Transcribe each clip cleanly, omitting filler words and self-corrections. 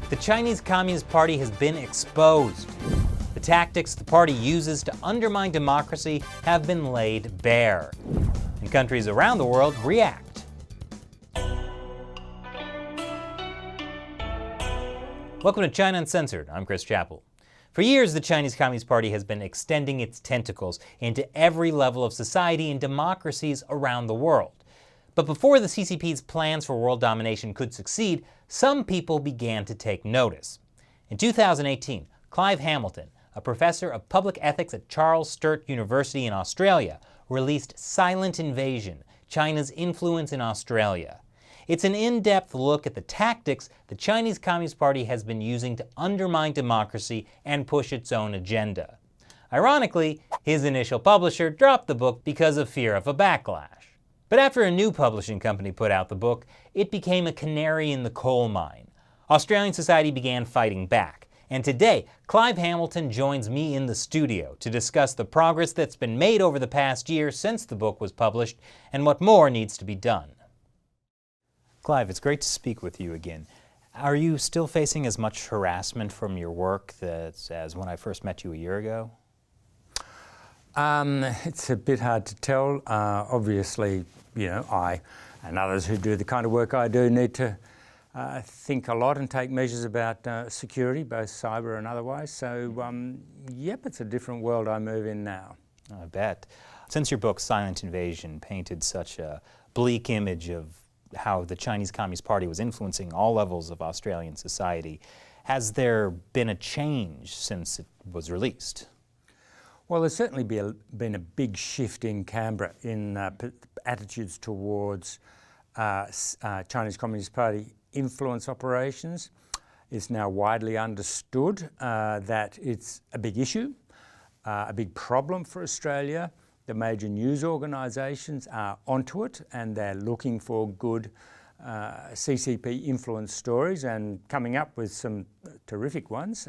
The Chinese Communist Party has been exposed. The tactics the party uses to undermine democracy have been laid bare, and countries around the world react. Welcome to China Uncensored. I'm Chris Chappell. For years, the Chinese Communist Party has been extending its tentacles into every level of society and democracies around the world. But before the CCP's plans for world domination could succeed, some people began to take notice. In 2018, Clive Hamilton, a professor of public ethics at Charles Sturt University in Australia, released Silent Invasion: China's Influence in Australia. It's an in-depth look at the tactics the Chinese Communist Party has been using to undermine democracy and push its own agenda. Ironically, his initial publisher dropped the book because of fear of a backlash. But after a new publishing company put out the book, it became a canary in the coal mine. Australian society began fighting back, and today, Clive Hamilton joins me in the studio to discuss the progress that's been made over the past year since the book was published and what more needs to be done. Clive, it's great to speak with you again. Are you still facing as much harassment from your work as when I first met you a year ago? It's a bit hard to tell. Obviously, I and others who do the kind of work I do need to think a lot and take measures about security, both cyber and otherwise. So, yep, it's a different world I move in now. I bet. Since your book, Silent Invasion, painted such a bleak image of how the Chinese Communist Party was influencing all levels of Australian society, has there been a change since it was released? Well, there's certainly been a big shift in Canberra in attitudes towards Chinese Communist Party influence operations. It's now widely understood that it's a big issue, a big problem for Australia. The major news organisations are onto it, and they're looking for good CCP influence stories and coming up with some terrific ones.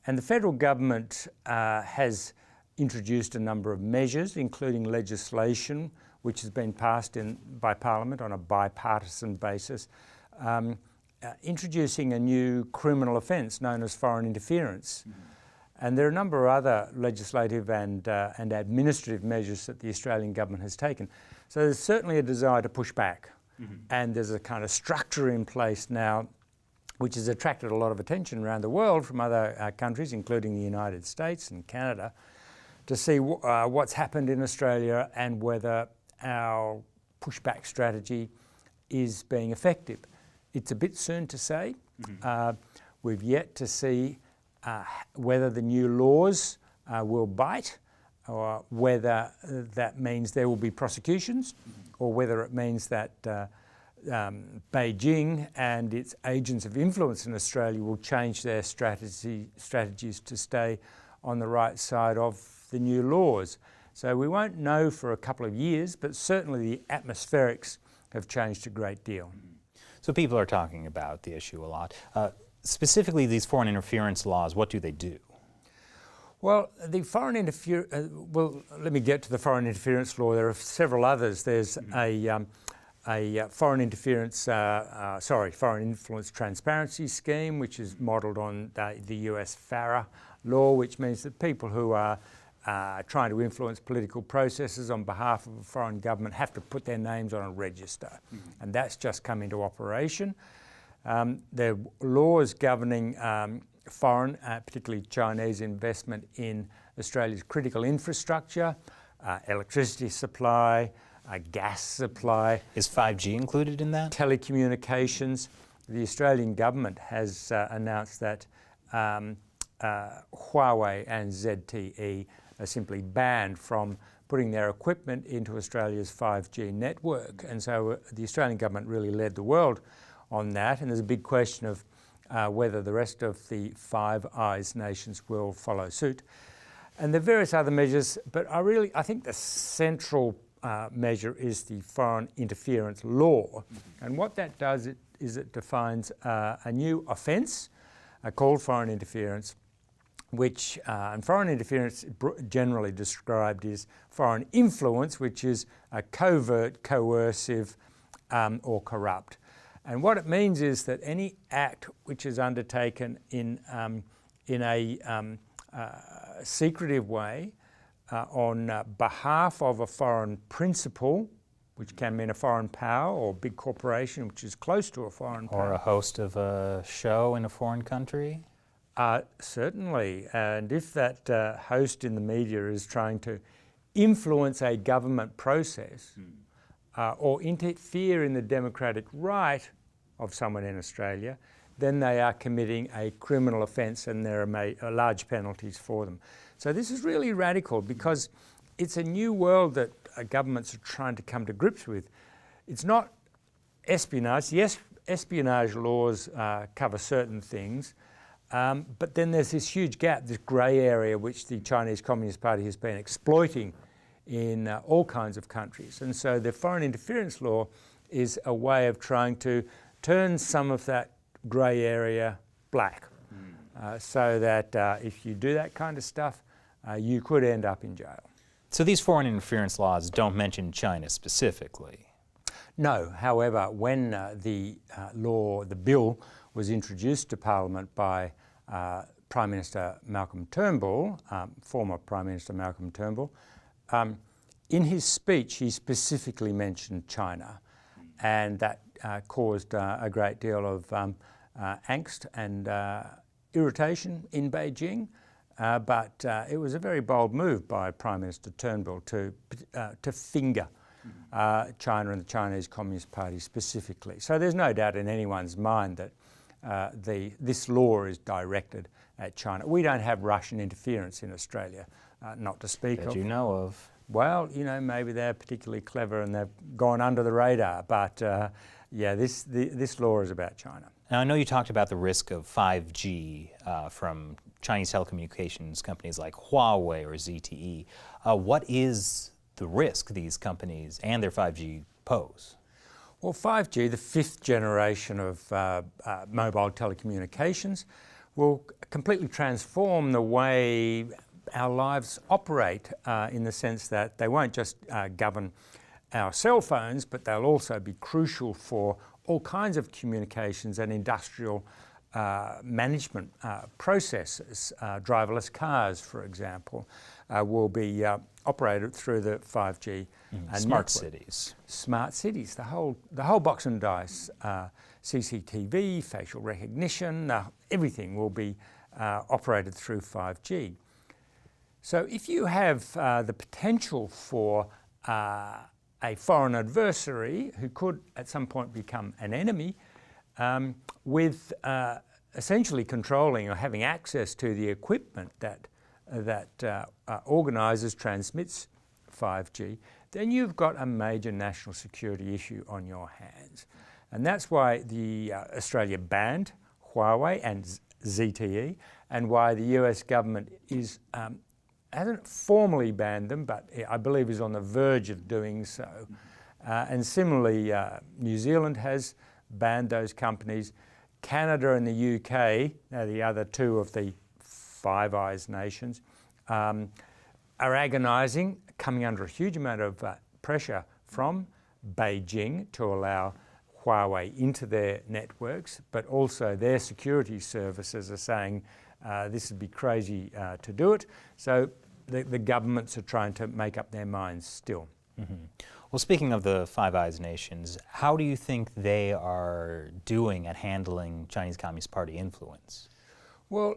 And the federal government has introduced a number of measures, including legislation, which has been passed by Parliament on a bipartisan basis, introducing a new criminal offence known as foreign interference. Mm-hmm. And there are a number of other legislative and administrative measures that the Australian government has taken. So there's certainly a desire to push back. Mm-hmm. And there's a kind of structure in place now which has attracted a lot of attention around the world from other countries, including the United States and Canada, to see what's happened in Australia and whether our pushback strategy is being effective. It's a bit soon to say. Mm-hmm. We've yet to see whether the new laws will bite, or whether that means there will be prosecutions, mm-hmm. or whether it means that Beijing and its agents of influence in Australia will change their strategies to stay on the right side of the new laws. So we won't know for a couple of years, but certainly the atmospherics have changed a great deal. So people are talking about the issue a lot. Specifically, these foreign interference laws, what do they do? Well, the foreign interference, let me get to the foreign interference law. There are several others. There's mm-hmm. a foreign influence transparency scheme, which is modelled on the US FARA law, which means that people who are trying to influence political processes on behalf of a foreign government have to put their names on a register. Mm-hmm. And that's just come into operation. There are laws governing foreign, particularly Chinese investment in Australia's critical infrastructure, electricity supply, gas supply. Is 5G included in that? Telecommunications. The Australian government has announced that Huawei and ZTE are simply banned from putting their equipment into Australia's 5G network. And so the Australian government really led the world on that. And there's a big question of whether the rest of the Five Eyes nations will follow suit. And there are various other measures, but I think the central measure is the foreign interference law. Mm-hmm. And what that does is it defines a new offence called foreign interference, which, and foreign interference generally described is foreign influence, which is covert, coercive, or corrupt. And what it means is that any act which is undertaken in a secretive way on behalf of a foreign principal, which can mean a foreign power or big corporation which is close to a foreign power. Or a host of a show in a foreign country? Certainly, and if that host in the media is trying to influence a government process or interfere in the democratic right of someone in Australia, then they are committing a criminal offence, and there are large penalties for them. So this is really radical because it's a new world that governments are trying to come to grips with. It's not espionage. Yes, espionage laws cover certain things, but then there's this huge gap, this grey area which the Chinese Communist Party has been exploiting in all kinds of countries. And so the foreign interference law is a way of trying to turn some of that grey area black, so that if you do that kind of stuff, you could end up in jail. So these foreign interference laws don't mention China specifically? No. However, when the bill was introduced to Parliament by Prime Minister Malcolm Turnbull, former Prime Minister Malcolm Turnbull, in his speech he specifically mentioned China, and that caused a great deal of angst and irritation in Beijing. But it was a very bold move by Prime Minister Turnbull to finger China and the Chinese Communist Party specifically. So there's no doubt in anyone's mind that this law is directed at China. We don't have Russian interference in Australia, not to speak of. That you know of. Well, you know, maybe they're particularly clever and they've gone under the radar, but yeah, this law is about China. Now, I know you talked about the risk of 5G from Chinese telecommunications companies like Huawei or ZTE. What is the risk these companies and their 5G pose? Well, 5G, the fifth generation of mobile telecommunications, will completely transform the way our lives operate, in the sense that they won't just govern our cell phones, but they'll also be crucial for all kinds of communications and industrial management processes. Driverless cars, for example, will be operated through the 5G smart cities. Smart cities, the whole box and dice, CCTV, facial recognition, everything will be operated through 5G. So if you have the potential for a foreign adversary who could at some point become an enemy, with essentially controlling or having access to the equipment that organises, transmits 5G, then you've got a major national security issue on your hands. And that's why Australia banned Huawei and ZTE, and why the US government hasn't formally banned them, but I believe is on the verge of doing so. And similarly, New Zealand has banned those companies. Canada and the UK, the other two of the Five Eyes nations, are agonising, coming under a huge amount of pressure from Beijing to allow Huawei into their networks, but also their security services are saying this would be crazy to do it. So the governments are trying to make up their minds still. Mm-hmm. Well, speaking of the Five Eyes nations, how do you think they are doing at handling Chinese Communist Party influence? Well,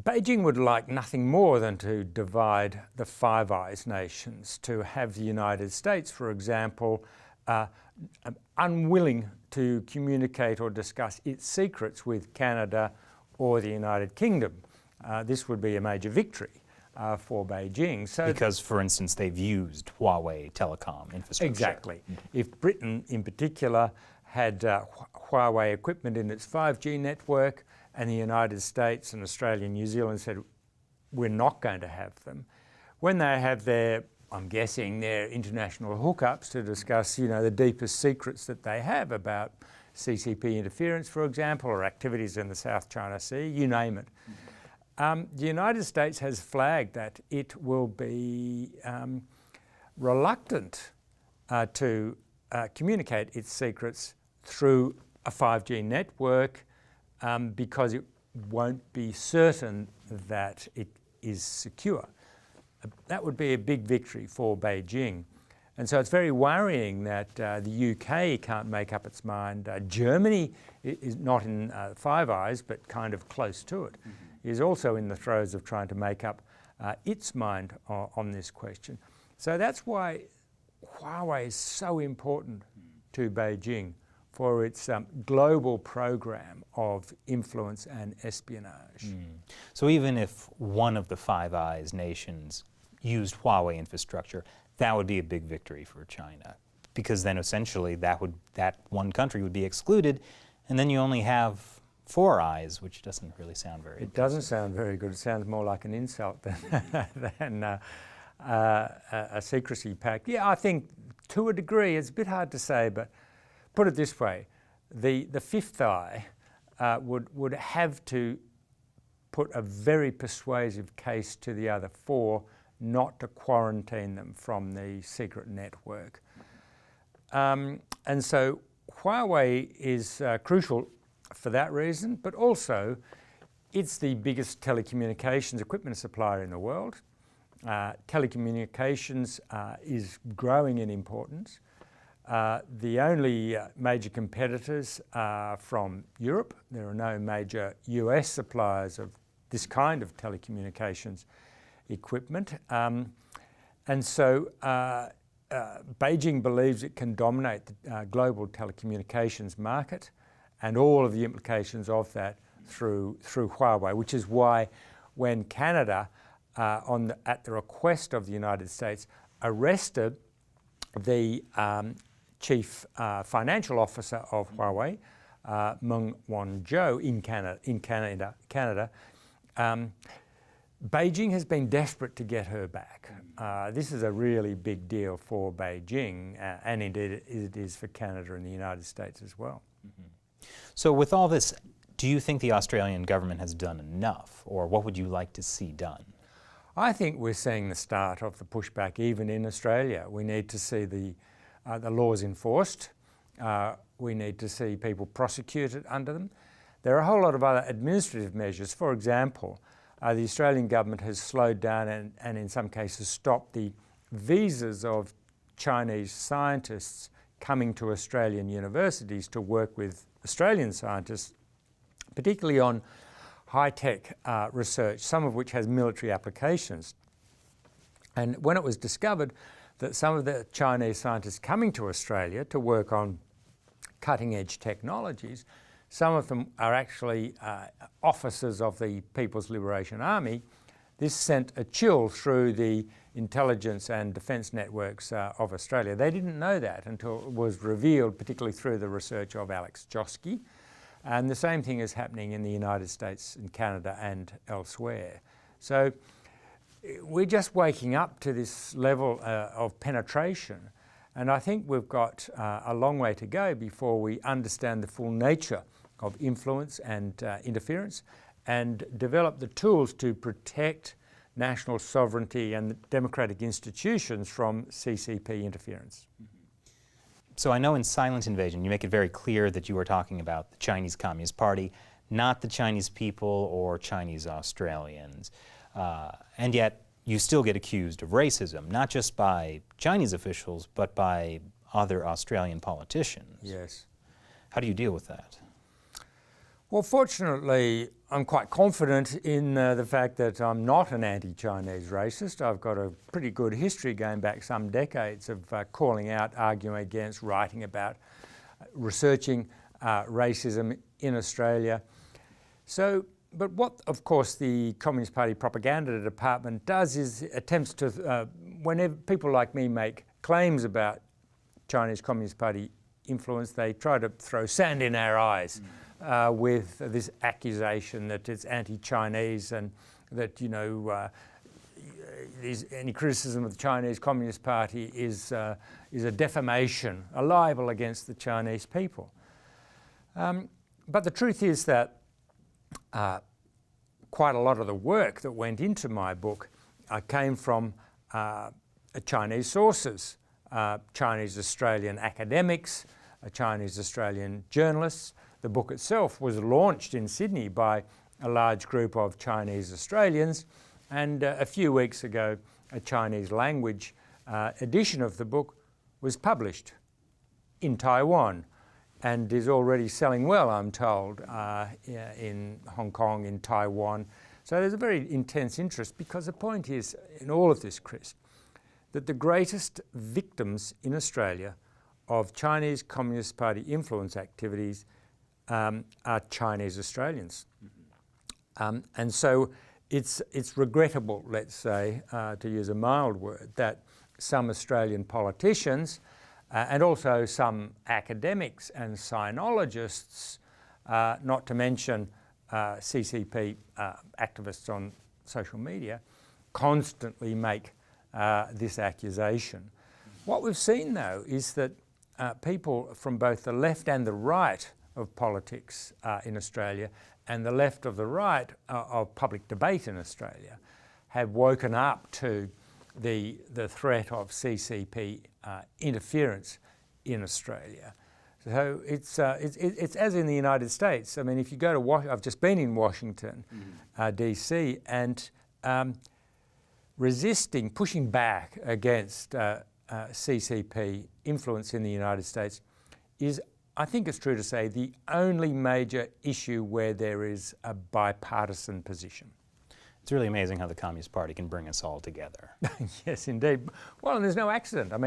Beijing would like nothing more than to divide the Five Eyes nations, to have the United States, for example, unwilling to communicate or discuss its secrets with Canada or the United Kingdom. This would be a major victory for Beijing. So because, for instance, they've used Huawei telecom infrastructure. Exactly. If Britain in particular had Huawei equipment in its 5G network, and the United States and Australia and New Zealand said, we're not going to have them, when they have their, I'm guessing, their international hookups to discuss, the deepest secrets that they have about CCP interference, for example, or activities in the South China Sea, you name it. The United States has flagged that it will be reluctant to communicate its secrets through a 5G network because it won't be certain that it is secure. That would be a big victory for Beijing. And so it's very worrying that the UK can't make up its mind. Germany is not in Five Eyes, but kind of close to it, is also in the throes of trying to make up its mind on this question. So that's why Huawei is so important to Beijing for its global program of influence and espionage. So even if one of the Five Eyes nations used Huawei infrastructure, that would be a big victory for China, because then essentially that one country would be excluded, and then you only have Four Eyes, which doesn't really sound very good. It doesn't sound very good. It sounds more like an insult than a secrecy pact. Yeah, I think to a degree, it's a bit hard to say, but put it this way, the Fifth Eye would have to put a very persuasive case to the other four not to quarantine them from the secret network. And so Huawei is crucial for that reason, but also it's the biggest telecommunications equipment supplier in the world. Telecommunications is growing in importance. The only major competitors are from Europe. There are no major US suppliers of this kind of telecommunications equipment. And so Beijing believes it can dominate the global telecommunications market and all of the implications of that through Huawei, which is why when Canada, at the request of the United States, arrested the chief financial officer of Huawei, Meng Wanzhou, in Canada, Beijing has been desperate to get her back. This is a really big deal for Beijing, and indeed it is for Canada and the United States as well. So with all this, do you think the Australian government has done enough, or what would you like to see done? I think we're seeing the start of the pushback even in Australia. We need to see the laws enforced. We need to see people prosecuted under them. There are a whole lot of other administrative measures. For example, the Australian government has slowed down and in some cases stopped the visas of Chinese scientists coming to Australian universities to work with Australian scientists, particularly on high-tech research, some of which has military applications. And when it was discovered that some of the Chinese scientists coming to Australia to work on cutting-edge technologies, some of them are actually officers of the People's Liberation Army, this sent a chill through the intelligence and defence networks of Australia. They didn't know that until it was revealed, particularly through the research of Alex Joske. And the same thing is happening in the United States and Canada and elsewhere. So we're just waking up to this level of penetration. And I think we've got a long way to go before we understand the full nature of influence and interference and develop the tools to protect national sovereignty and democratic institutions from CCP interference. So I know in Silent Invasion you make it very clear that you are talking about the Chinese Communist Party, not the Chinese people or Chinese Australians. And yet you still get accused of racism, not just by Chinese officials, but by other Australian politicians. Yes. How do you deal with that? Well, fortunately, I'm quite confident in the fact that I'm not an anti-Chinese racist. I've got a pretty good history going back some decades of calling out, arguing against, writing about, researching racism in Australia. So, but what, of course, the Communist Party propaganda department does is attempts to, whenever people like me make claims about Chinese Communist Party influence, they try to throw sand in our eyes. With this accusation that it's anti-Chinese and that, you know, any criticism of the Chinese Communist Party is a defamation, a libel against the Chinese people. But the truth is that quite a lot of the work that went into my book came from Chinese sources. Chinese-Australian academics, Chinese-Australian journalists. The book itself was launched in Sydney by a large group of Chinese Australians, and a few weeks ago a Chinese language edition of the book was published in Taiwan and is already selling well, I'm told, in Hong Kong, in Taiwan. So there's a very intense interest, because the point is in all of this, Chris, that the greatest victims in Australia of Chinese Communist Party influence activities are Chinese Australians. And so it's regrettable, let's say, to use a mild word, that some Australian politicians and also some academics and sinologists, not to mention CCP activists on social media, constantly make this accusation. What we've seen, though, is that people from both the left and the right of politics in Australia, and the left of the right of public debate in Australia, have woken up to the threat of CCP interference in Australia. So it's as in the United States. I mean, if you go to I've just been in Washington, DC, and pushing back against CCP influence in the United States is, I think it's true to say, the only major issue where there is a bipartisan position. It's really amazing how the Communist Party can bring us all together. Yes, indeed. Well, and there's no accident. I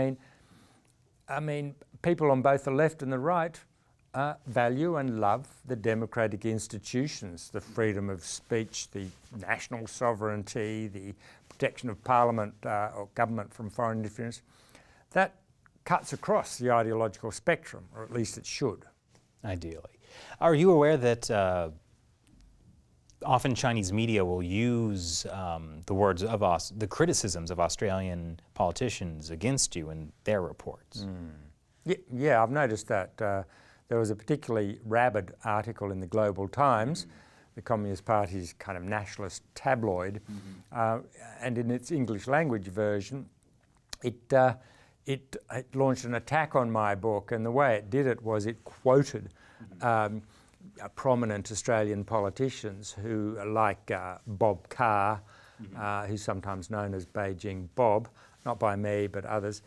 mean, people on both the left and the right value and love the democratic institutions, the freedom of speech, the national sovereignty, the protection of Parliament or government from foreign interference. That cuts across the ideological spectrum, or at least it should. Ideally. Are you aware that often Chinese media will use the criticisms of Australian politicians against you in their reports? Yeah, I've noticed that. There was a particularly rabid article in the Global Times, the Communist Party's kind of nationalist tabloid, and in its English language version, it launched an attack on my book, and the way it did it was it quoted prominent Australian politicians who, like Bob Carr, who's sometimes known as Beijing Bob, not by me but others,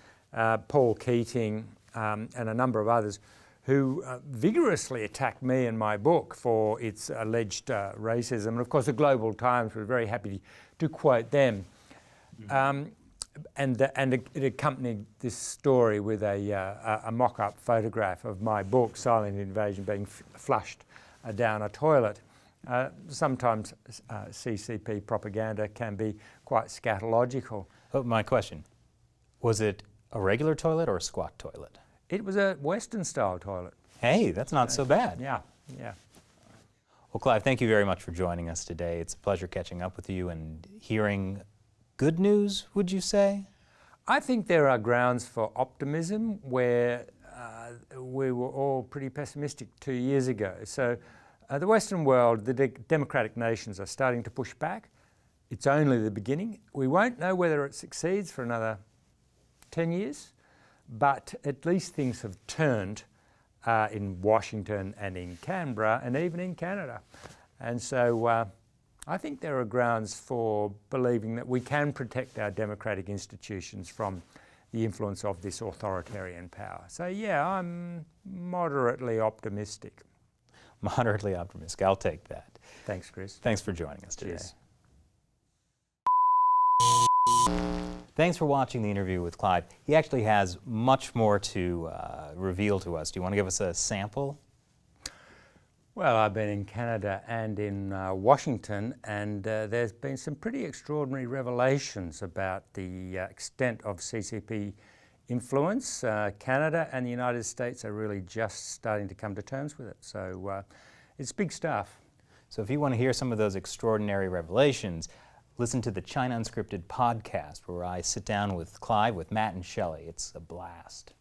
Paul Keating, and a number of others, who vigorously attacked me and my book for its alleged racism. And of course the Global Times was very happy to quote them. And it accompanied this story with a mock-up photograph of my book, Silent Invasion, being flushed down a toilet. Sometimes CCP propaganda can be quite scatological. Oh, my question, was it a regular toilet or a squat toilet? It was a Western-style toilet. Hey, that's not so bad. Yeah. Well, Clive, thank you very much for joining us today. It's a pleasure catching up with you and hearing good news, would you say? I think there are grounds for optimism where we were all pretty pessimistic 2 years ago. So the Western world, the democratic nations are starting to push back. It's only the beginning. We won't know whether it succeeds for another 10 years, but at least things have turned in Washington and in Canberra and even in Canada. And so I think there are grounds for believing that we can protect our democratic institutions from the influence of this authoritarian power. So yeah, I'm moderately optimistic. Moderately optimistic, I'll take that. Thanks, Chris. Thanks for joining us today. Cheers. Thanks for watching the interview with Clive. He actually has much more to reveal to us. Do you want to give us a sample? Well, I've been in Canada and in Washington, and there's been some pretty extraordinary revelations about the extent of CCP influence. Canada and the United States are really just starting to come to terms with it. So it's big stuff. So if you want to hear some of those extraordinary revelations, listen to the China Unscripted podcast, where I sit down with Clive, with Matt and Shelley. It's a blast.